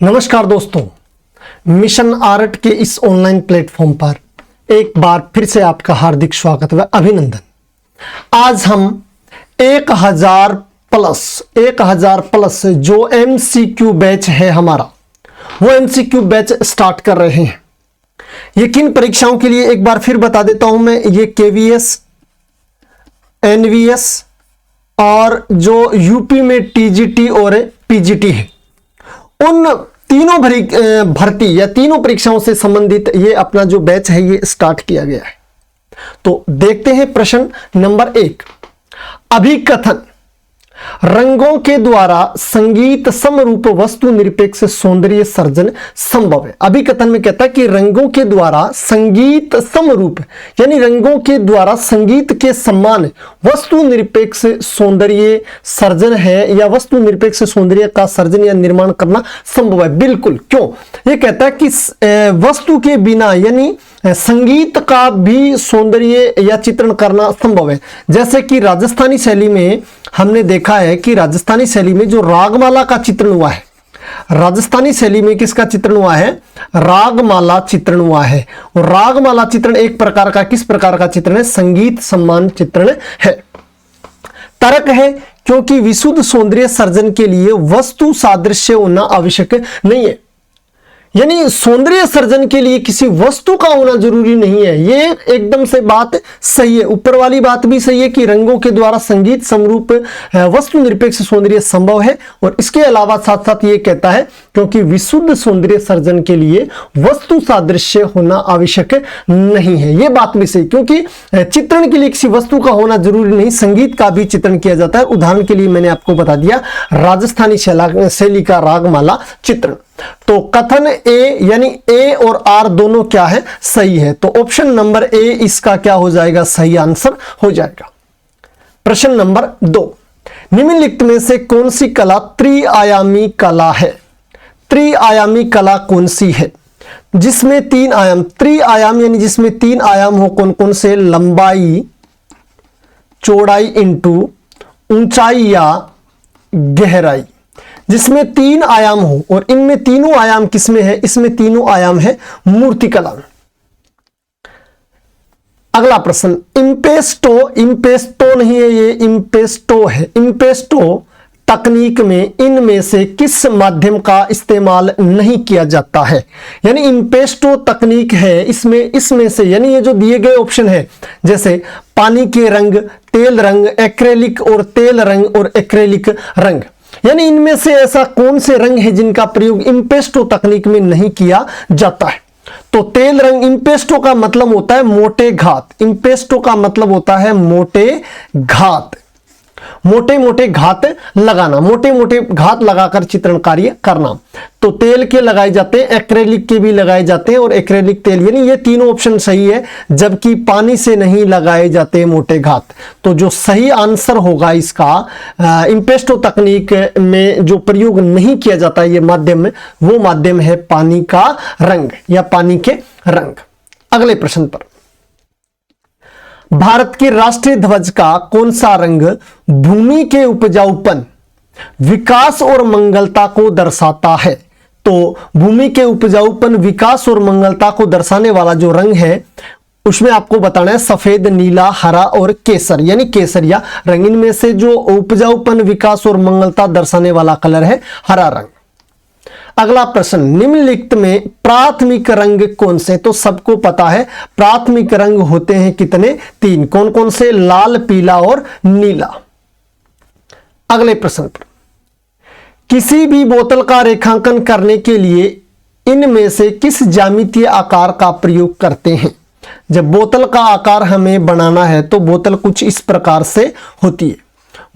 नमस्कार दोस्तों, mission art के इस ऑनलाइन प्लेटफॉर्म पर एक बार फिर से आपका हार्दिक स्वागत व अभिनंदन। आज हम 1000 प्लस जो MCQ बैच है हमारा, वो MCQ बैच स्टार्ट कर रहे हैं। ये किन परीक्षाओं के लिए एक बार फिर बता देता हूं मैं। ये KVS, NVS और जो यूपी में TGT और PGT है, उन तीनों भर्ती या तीनों परीक्षाओं से संबंधित ये अपना जो बैच है ये स्टार्ट किया गया है। तो देखते हैं प्रश्न नंबर 1। अभिकथन रंगों के द्वारा संगीत समरूप वस्तु निरपेक्ष सौंदर्य सर्जन संभव है। अभिकथन में कहता है कि रंगों के द्वारा संगीत समरूप यानी रंगों के द्वारा संगीत के समान वस्तु निरपेक्ष सौंदर्य सर्जन है या वस्तु निरपेक्ष सौंदर्य का सर्जन या निर्माण करना संभव है। बिल्कुल। क्यों? ये कहता है कि वस्तु के बिना यानी संगीत का भी सौंदर्य या चित्रण करना संभव है। जैसे कि राजस्थानी शैली में हमने देखा है कि राजस्थानी शैली में जो रागमाला का चित्रण हुआ है, राजस्थानी शैली में किसका चित्रण हुआ है? रागमाला चित्रण हुआ है। और रागमाला चित्रण एक प्रकार का किस प्रकार का चित्रण है? संगीत सम्मान चित्रण है। तर्क है क्योंकि विशुद्ध सौंदर्य सर्जन के लिए वस्तु सादृश्य होना आवश्यक नहीं है। यानी सौंदर्य सर्जन के लिए किसी वस्तु का होना जरूरी नहीं है। ये एकदम से बात सही है। ऊपर वाली बात भी सही है कि रंगों के द्वारा संगीत समरूप वस्तु निरपेक्ष सौंदर्य संभव है। और इसके अलावा साथ साथ ये कहता है क्योंकि विशुद्ध सौंदर्य सर्जन के लिए वस्तु सादृश्य होना आवश्यक नहीं है। ये बात भी सही, क्योंकि चित्रण के लिए किसी वस्तु का होना जरूरी नहीं, संगीत का भी चित्रण किया जाता है। उदाहरण के लिए मैंने आपको बता दिया राजस्थानी शैली का रागमाला चित्रण। तो कथन ए यानी ए और आर दोनों क्या है? सही है। तो ऑप्शन नंबर ए इसका क्या हो जाएगा? सही आंसर हो जाएगा। प्रश्न नंबर 2। निम्नलिखित में से कौन सी कला त्रिआयामी कला है? त्रिआयामी कला कौन सी है जिसमें 3 आयाम, त्रिआयाम यानी जिसमें 3 आयाम हो? कौन कौन से? लंबाई, चौड़ाई इंटू ऊंचाई या गहराई, जिसमें 3 आयाम हो। और इनमें तीनों आयाम किसमें है? इसमें तीनों आयाम है मूर्तिकला में। अगला प्रश्न, इम्पेस्टो नहीं है, ये इम्पेस्टो है। इम्पेस्टो तकनीक में इनमें से किस माध्यम का इस्तेमाल नहीं किया जाता है? यानी इम्पेस्टो तकनीक है, इसमें से यानी ये जो दिए गए ऑप्शन है, जैसे पानी के रंग, तेल रंग, एक्रेलिक और तेल रंग और एक्रेलिक रंग, यानी इनमें से ऐसा कौन से रंग है जिनका प्रयोग इम्पेस्टो तकनीक में नहीं किया जाता है? तो तेल रंग, इम्पेस्टो का मतलब होता है मोटे घात। इम्पेस्टो का मतलब होता है मोटे घात, मोटे घात लगाना, मोटे घात लगाकर चित्रण कार्य करना। तो तेल के लगाए जाते हैं, एक्रेलिक के भी लगाए जाते हैं और एक्रेलिक तेल, यानी ये तीनों ऑप्शन सही है। जबकि पानी से नहीं लगाए जाते मोटे घात। तो जो सही आंसर होगा इसका, इम्पेस्टो तकनीक में जो प्रयोग नहीं किया जाता ये माध्यम में, वो माध्यम है पानी का रंग या पानी के रंग। अगले प्रश्न पर, भारत के राष्ट्रीय ध्वज का कौन सा रंग भूमि के उपजाऊपन, विकास और मंगलता को दर्शाता है? तो भूमि के उपजाऊपन, विकास और मंगलता को दर्शाने वाला जो रंग है उसमें आपको बताना है सफेद, नीला, हरा और केसर, यानी केसरिया रंग। इनमें से जो उपजाऊपन, विकास और मंगलता दर्शाने वाला कलर है हरा रंग। अगला प्रश्न, निम्नलिखित में प्राथमिक रंग कौन से? तो सबको पता है प्राथमिक रंग होते हैं कितने? 3। कौन कौन से? लाल, पीला और नीला। अगले प्रश्न पर, किसी भी बोतल का रेखांकन करने के लिए इनमें से किस ज्यामितीय आकार का प्रयोग करते हैं? जब बोतल का आकार हमें बनाना है तो बोतल कुछ इस प्रकार से होती है,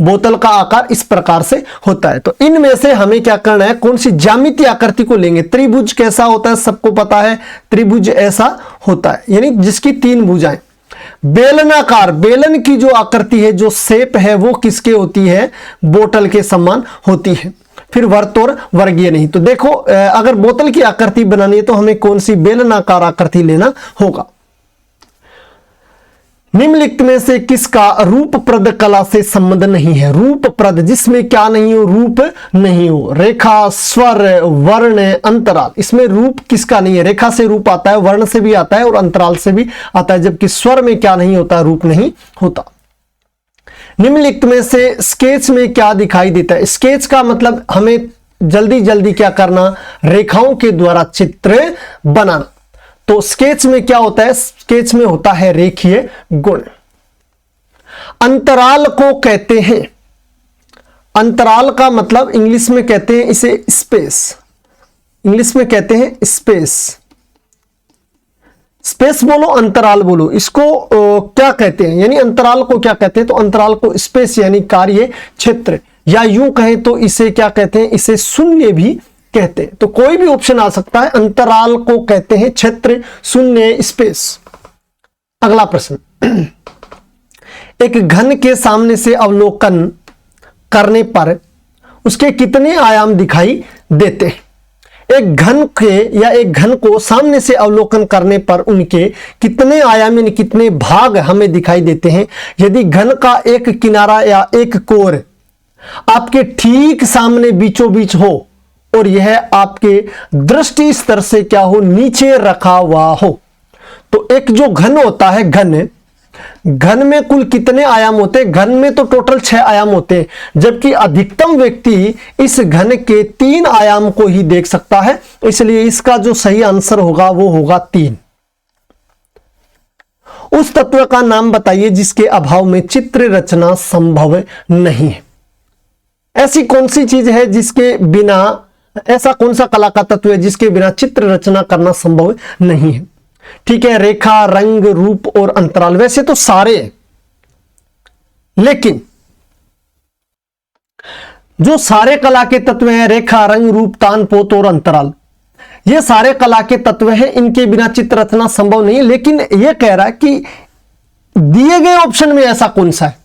बोतल का आकार इस प्रकार से होता है। तो इनमें से हमें क्या करना है? कौन सी ज्यामितीय आकृति को लेंगे? त्रिभुज कैसा होता है? सबको पता है त्रिभुज ऐसा होता है, यानी जिसकी 3 भुजाएं। बेलनाकार, बेलन की जो आकृति है, जो शेप है, वो किसके होती है? बोतल के समान होती है। फिर वर्त और वर्गीय नहीं। तो देखो, अगर बोतल की आकृति बनानी है तो हमें कौन सी? बेलनाकार आकृति लेना होगा। निम्नलिखित में से किसका रूपप्रद कला से संबंध नहीं है? रूपप्रद जिसमें क्या नहीं हो? रूप नहीं हो। रेखा, स्वर, वर्ण, अंतराल, इसमें रूप किसका नहीं है? रेखा से रूप आता है, वर्ण से भी आता है और अंतराल से भी आता है, जबकि स्वर में क्या नहीं होता? रूप नहीं होता। निम्नलिखित में से स्केच में क्या दिखाई देता है? स्केच का मतलब हमें जल्दी जल्दी क्या करना? रेखाओं के द्वारा चित्र बनाना। तो स्केच में क्या होता है? स्केच में होता है रेखीय गुण। अंतराल को कहते हैं, अंतराल का मतलब इंग्लिश में कहते हैं इसे स्पेस, इंग्लिश में कहते हैं स्पेस। स्पेस बोलो, अंतराल बोलो, इसको क्या कहते हैं? यानी अंतराल को क्या कहते हैं? तो अंतराल को स्पेस यानी कार्य क्षेत्र, या यूं कहें तो इसे क्या कहते हैं? इसे शून्य भी कहते हैं। तो कोई भी ऑप्शन आ सकता है। अंतराल को कहते हैं क्षेत्र, शून्य, स्पेस। अगला प्रश्न, एक घन के सामने से अवलोकन करने पर उसके कितने आयाम दिखाई देते हैं? एक घन के या एक घन को सामने से अवलोकन करने पर उनके कितने आयाम यानी कितने भाग हमें दिखाई देते हैं? यदि घन का एक किनारा या एक कोर आपके ठीक सामने बीचों बीच हो और यह आपके दृष्टि स्तर से क्या हो? नीचे रखा हुआ हो, तो एक जो घन होता है, घन में कुल कितने आयाम होते हैं? घन में तो टोटल 6 आयाम होते हैं, जबकि अधिकतम व्यक्ति इस घन के 3 आयाम को ही देख सकता है, इसलिए इसका जो सही आंसर होगा वो होगा 3। उस तत्व का नाम बताइए जिसके अभाव में चित्र रचना संभव नहीं है। ऐसी कौन सी चीज है जिसके बिना, ऐसा कौन सा कला का तत्व है जिसके बिना चित्र रचना करना संभव नहीं है? ठीक है, रेखा, रंग, रूप और अंतराल। वैसे तो सारे हैं, लेकिन जो सारे कला के तत्व हैं, रेखा, रंग, रूप, तान, पोत और अंतराल, ये सारे कला के तत्व हैं, इनके बिना चित्र रचना संभव नहीं है। लेकिन यह कह रहा है कि दिए गए ऑप्शन में ऐसा कौन सा है?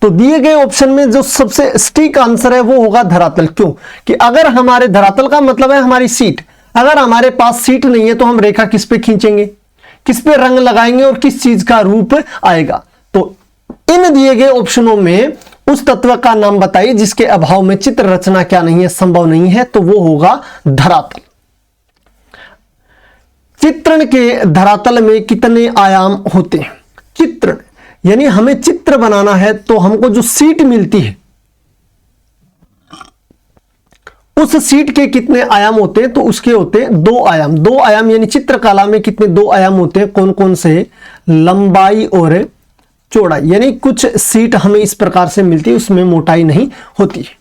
तो दिए गए ऑप्शन में जो सबसे सटीक आंसर है वो होगा धरातल। क्यों? कि अगर हमारे धरातल का मतलब है हमारी सीट, अगर हमारे पास सीट नहीं है तो हम रेखा किस पे खींचेंगे, किस पे रंग लगाएंगे और किस चीज का रूप आएगा? तो इन दिए गए ऑप्शनों में उस तत्व का नाम बताइए जिसके अभाव में चित्र रचना क्या नहीं है? संभव नहीं है। तो वो होगा धरातल। चित्रण के धरातल में कितने आयाम होते हैं? चित्रण यानी हमें चित्र बनाना है तो हमको जो सीट मिलती है उस सीट के कितने आयाम होते हैं? तो उसके होते हैं 2 आयाम। 2 आयाम यानी चित्रकला में कितने 2 आयाम होते हैं? कौन कौन से? लंबाई और चौड़ाई। यानी कुछ सीट हमें इस प्रकार से मिलती है, उसमें मोटाई नहीं होती है।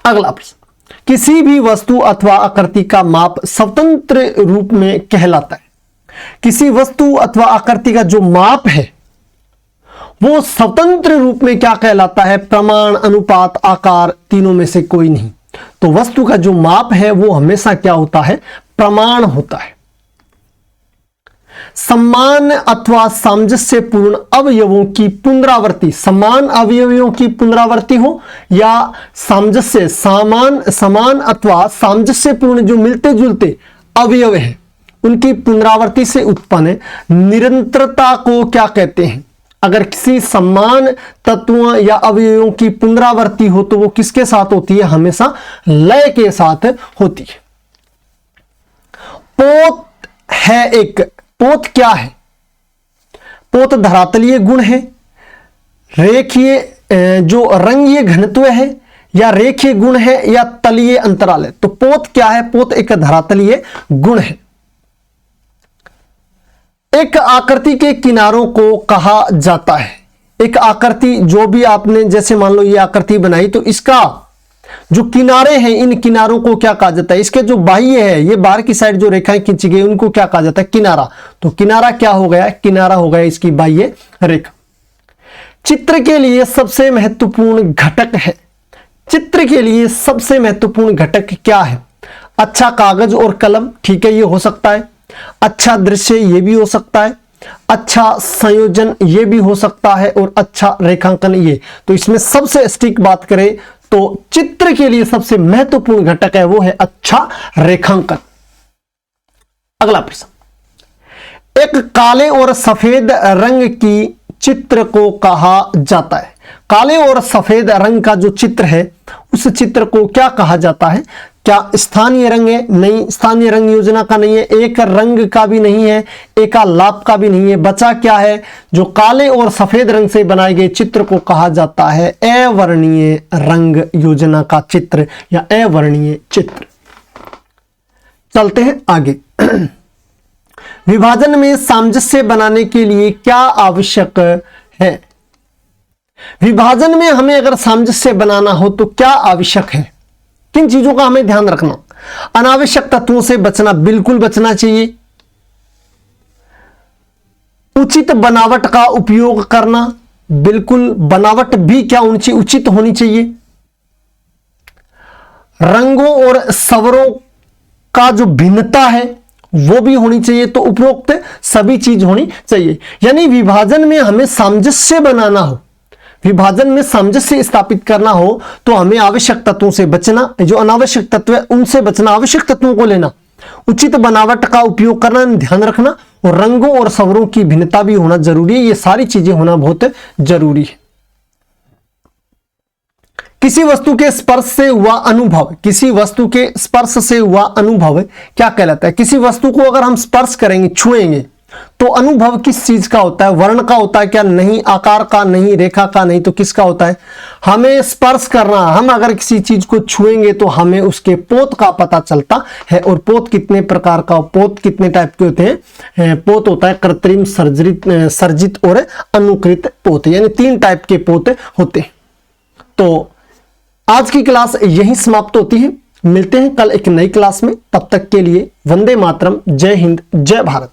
अगला प्रश्न, किसी भी वस्तु अथवा आकृति का माप स्वतंत्र रूप में कहलाता है। किसी वस्तु अथवा आकृति का जो माप है वो स्वतंत्र रूप में क्या कहलाता है? प्रमाण, अनुपात, आकार, तीनों में से कोई नहीं। तो वस्तु का जो माप है वो हमेशा क्या होता है? प्रमाण होता है। समान अथवा सामंजस्यपूर्ण अवयवों की पुनरावृत्ति, समान अवयवों की पुनरावृत्ति हो या सामंजस्य, समान अथवा सामंजस्यपूर्ण जो मिलते जुलते अवयव है उनकी पुनरावृत्ति से उत्पन्न निरंतरता को क्या कहते हैं? अगर किसी समान तत्वों या अवयवों की पुनरावृत्ति हो तो वो किसके साथ होती है? हमेशा लय के साथ होती है। पोत है एक, पोत क्या है? पोत धरातलीय गुण है, रेखीय जो रंगीय घनत्व है, या रेखीय गुण है, या तलीय अंतराल है। तो पोत क्या है? पोत एक धरातलीय गुण है। एक आकृति के किनारों को कहा जाता है, एक आकृति जो भी आपने जैसे मान लो ये आकृति बनाई तो इसका जो किनारे हैं इन किनारों को क्या कहा जाता है? इसके जो बाह्य है, ये बाहर की साइड जो रेखाएं खींची गई उनको क्या कहा जाता है? किनारा। तो किनारा क्या हो गया? किनारा हो गया इसकी बाह्य रेखा। चित्र के लिए सबसे महत्वपूर्ण घटक है, चित्र के लिए सबसे महत्वपूर्ण घटक क्या है? अच्छा कागज और कलम, ठीक है, ये हो सकता है। अच्छा दृश्य, ये भी हो सकता है। अच्छा संयोजन, ये भी हो सकता है। और अच्छा रेखांकन, ये। तो इसमें सबसे सटीक बात करें तो चित्र के लिए सबसे महत्वपूर्ण घटक है वो है अच्छा रेखांकन। अगला प्रश्न, एक काले और सफेद रंग की चित्र को कहा जाता है। काले और सफेद रंग का जो चित्र है उस चित्र को क्या कहा जाता है? क्या स्थानीय रंग है? नहीं, स्थानीय रंग योजना का नहीं है, एक रंग का भी नहीं है, एकालाप का भी नहीं है। बचा क्या है? जो काले और सफेद रंग से बनाए गए चित्र को कहा जाता है अवर्णीय रंग योजना का चित्र या अवर्णीय चित्र। चलते हैं आगे। विभाजन में सामंजस्य बनाने के लिए क्या आवश्यक है? विभाजन में हमें अगर सामंजस्य बनाना हो तो क्या आवश्यक है? किन चीजों का हमें ध्यान रखना? अनावश्यक तत्वों से बचना, बिल्कुल बचना चाहिए। उचित बनावट का उपयोग करना, बिल्कुल बनावट भी क्या होनी चाहिए? उचित होनी चाहिए। रंगों और स्वरों का जो भिन्नता है वो भी होनी चाहिए। तो उपरोक्त सभी चीज होनी चाहिए। यानी विभाजन में हमें सामंजस्य बनाना हो, विभाजन में सामंजस्य स्थापित करना हो तो हमें आवश्यक तत्वों से बचना, जो अनावश्यक तत्व है उनसे बचना, आवश्यक तत्वों को लेना, उचित बनावट का उपयोग करना, ध्यान रखना, और रंगों और स्वरों की भिन्नता भी होना जरूरी है। ये सारी चीजें होना बहुत जरूरी है। किसी वस्तु के स्पर्श से हुआ अनुभव, किसी वस्तु के स्पर्श से हुआ अनुभव क्या कहलाता है? किसी वस्तु को अगर हम स्पर्श करेंगे, छुएंगे, तो अनुभव किस चीज का होता है? वर्ण का होता है क्या? नहीं। आकार का नहीं, रेखा का नहीं, तो किसका होता है? हमें स्पर्श करना, हम अगर किसी चीज को छुएंगे तो हमें उसके पोत का पता चलता है। और पोत कितने प्रकार का, पोत कितने टाइप के होते हैं? पोत होता है कृत्रिम, सर्जित और अनुकृत पोत, यानी 3 टाइप के पोत होते हैं। तो आज की क्लास यहीं समाप्त होती है। मिलते हैं कल एक नई क्लास में। तब तक के लिए वंदे मातरम, जय हिंद, जय भारत।